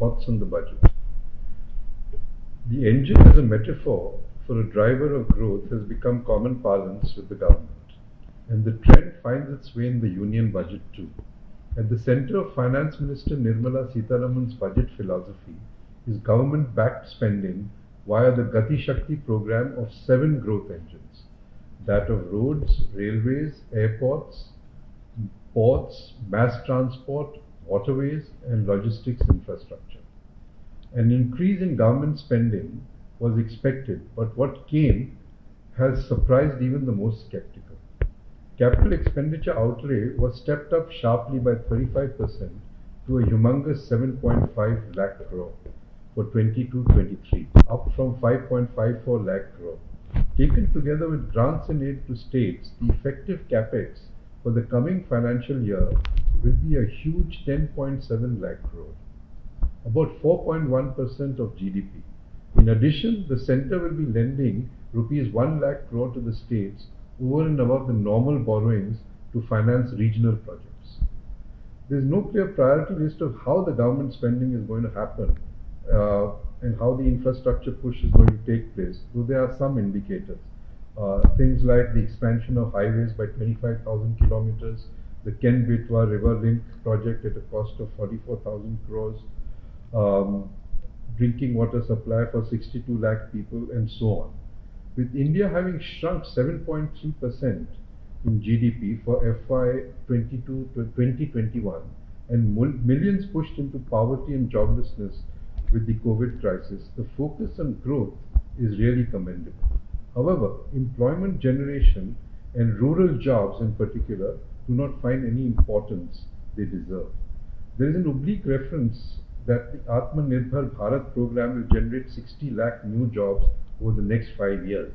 thoughts on the budget. The engine as a metaphor for a driver of growth has become common parlance with the government, and the trend finds its way in the union budget too. At the center of Finance Minister Nirmala Sitharaman's budget philosophy is government-backed spending via the Gati Shakti program of 7 growth engines, that of roads, railways, airports, ports, mass transport, waterways, and logistics infrastructure. An increase in government spending was expected, but what came has surprised even the most skeptical. Capital expenditure outlay was stepped up sharply by 35% to a humongous 7.5 lakh crore for 22-23, up from 5.54 lakh crore. Taken together with grants and aid to states, the effective capex for the coming financial year will be a huge 10.7 lakh crore, about 4.1% of GDP. In addition, the centre will be lending rupees 1 lakh crore to the states over and above the normal borrowings to finance regional projects. There is no clear priority list of how the government spending is going to happen and how the infrastructure push is going to take place, though there are some indicators. Things like the expansion of highways by 25,000 kilometers, the Ken-Betwa River Link project at a cost of 44,000 crores, drinking water supply for 62 lakh people, and so on. With India having shrunk 7.3% in GDP for FY 22 to 2021 and millions pushed into poverty and joblessness with the COVID crisis, the focus on growth is really commendable. However, employment generation and rural jobs in particular do not find any importance they deserve. There is an oblique reference that the Atmanirbhar Bharat program will generate 60 lakh new jobs over the next 5 years.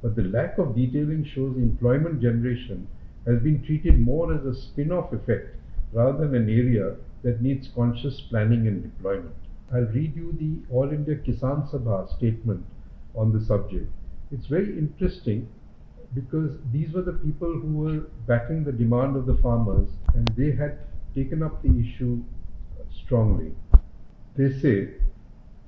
But the lack of detailing shows the employment generation has been treated more as a spin-off effect rather than an area that needs conscious planning and deployment. I'll read you the All India Kisan Sabha statement on the subject. It's very interesting because these were the people who were backing the demand of the farmers, and they had taken up the issue strongly. They say,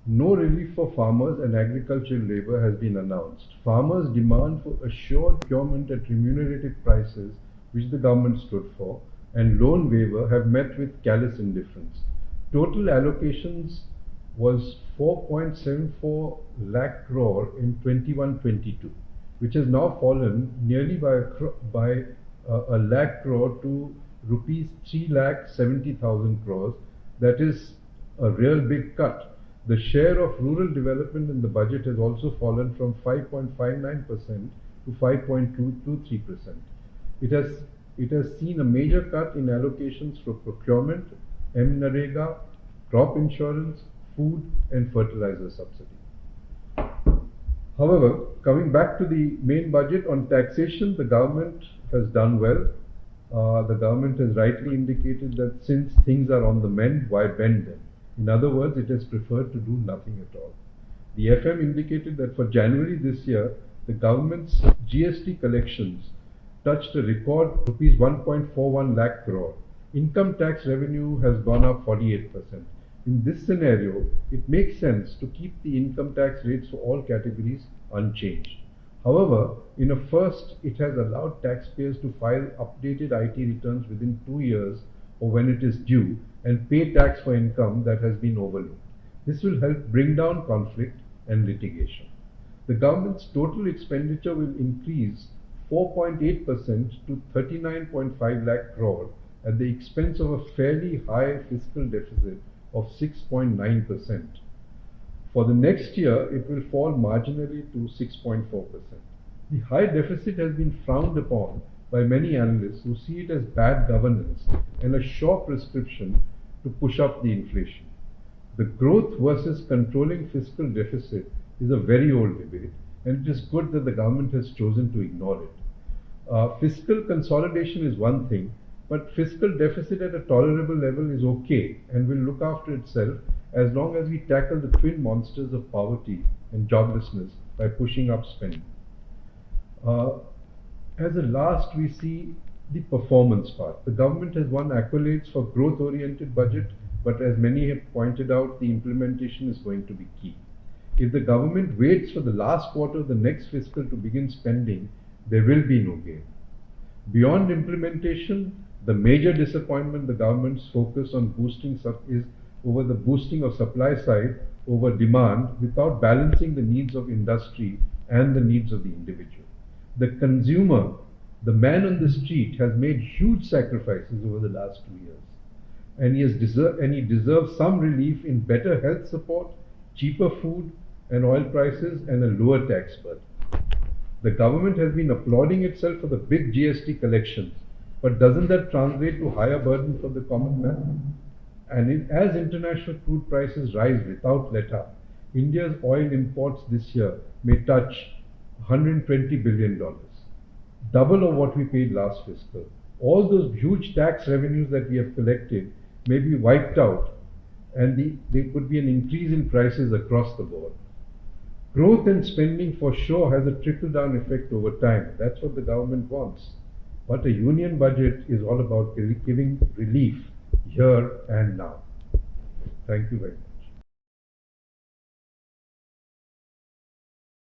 no relief for farmers and agricultural labour has been announced. Farmers' demand for assured procurement at remunerative prices, which the government stood for, and loan waiver have met with callous indifference. Total allocations was 4.74 lakh crore in 21-22, which has now fallen nearly by a lakh crore to rupees 3 lakh 70,000 crores. That is a real big cut. The share of rural development in the budget has also fallen from 5.59% to 5.223%. It has seen a major cut in allocations for procurement, MNREGA, crop insurance, food and fertilizer subsidy. However, coming back to the main budget on taxation, the government has done well. The government has rightly indicated that since things are on the mend, why bend them? In other words, it has preferred to do nothing at all. The FM indicated that for January this year, the government's GST collections touched a record rupees 1.41 lakh crore. Income tax revenue has gone up 48%. In this scenario, it makes sense to keep the income tax rates for all categories unchanged. However, in a first, it has allowed taxpayers to file updated IT returns within 2 years or when it is due and pay tax for income that has been overlooked. This will help bring down conflict and litigation. The government's total expenditure will increase 4.8% to 39.5 lakh crore at the expense of a fairly high fiscal deficit of 6.9%. For the next year, it will fall marginally to 6.4%. The high deficit has been frowned upon by many analysts who see it as bad governance and a sure prescription to push up the inflation. The growth versus controlling fiscal deficit is a very old debate, and it is good that the government has chosen to ignore it. Fiscal consolidation is one thing, but fiscal deficit at a tolerable level is okay and will look after itself as long as we tackle the twin monsters of poverty and joblessness by pushing up spending. As a last, we see the performance part. The government has won accolades for growth-oriented budget, but as many have pointed out, the implementation is going to be key. If the government waits for the last quarter of the next fiscal to begin spending, there will be no gain. Beyond implementation, the major disappointment the government's focus on is over the boosting of supply side over demand without balancing the needs of industry and the needs of the individual. The consumer, the man on the street, has made huge sacrifices over the last 2 years, and he deserves some relief in better health support, cheaper food and oil prices, and a lower tax burden. The government has been applauding itself for the big GST collections, but doesn't that translate to higher burden for the common man? And as international crude prices rise without let-up, India's oil imports this year may touch $120 billion, double of what we paid last fiscal. All those huge tax revenues that we have collected may be wiped out, and there could be an increase in prices across the board. Growth and spending for sure has a trickle-down effect over time. That's what the government wants. But a union budget is all about giving relief here and now. Thank you very much.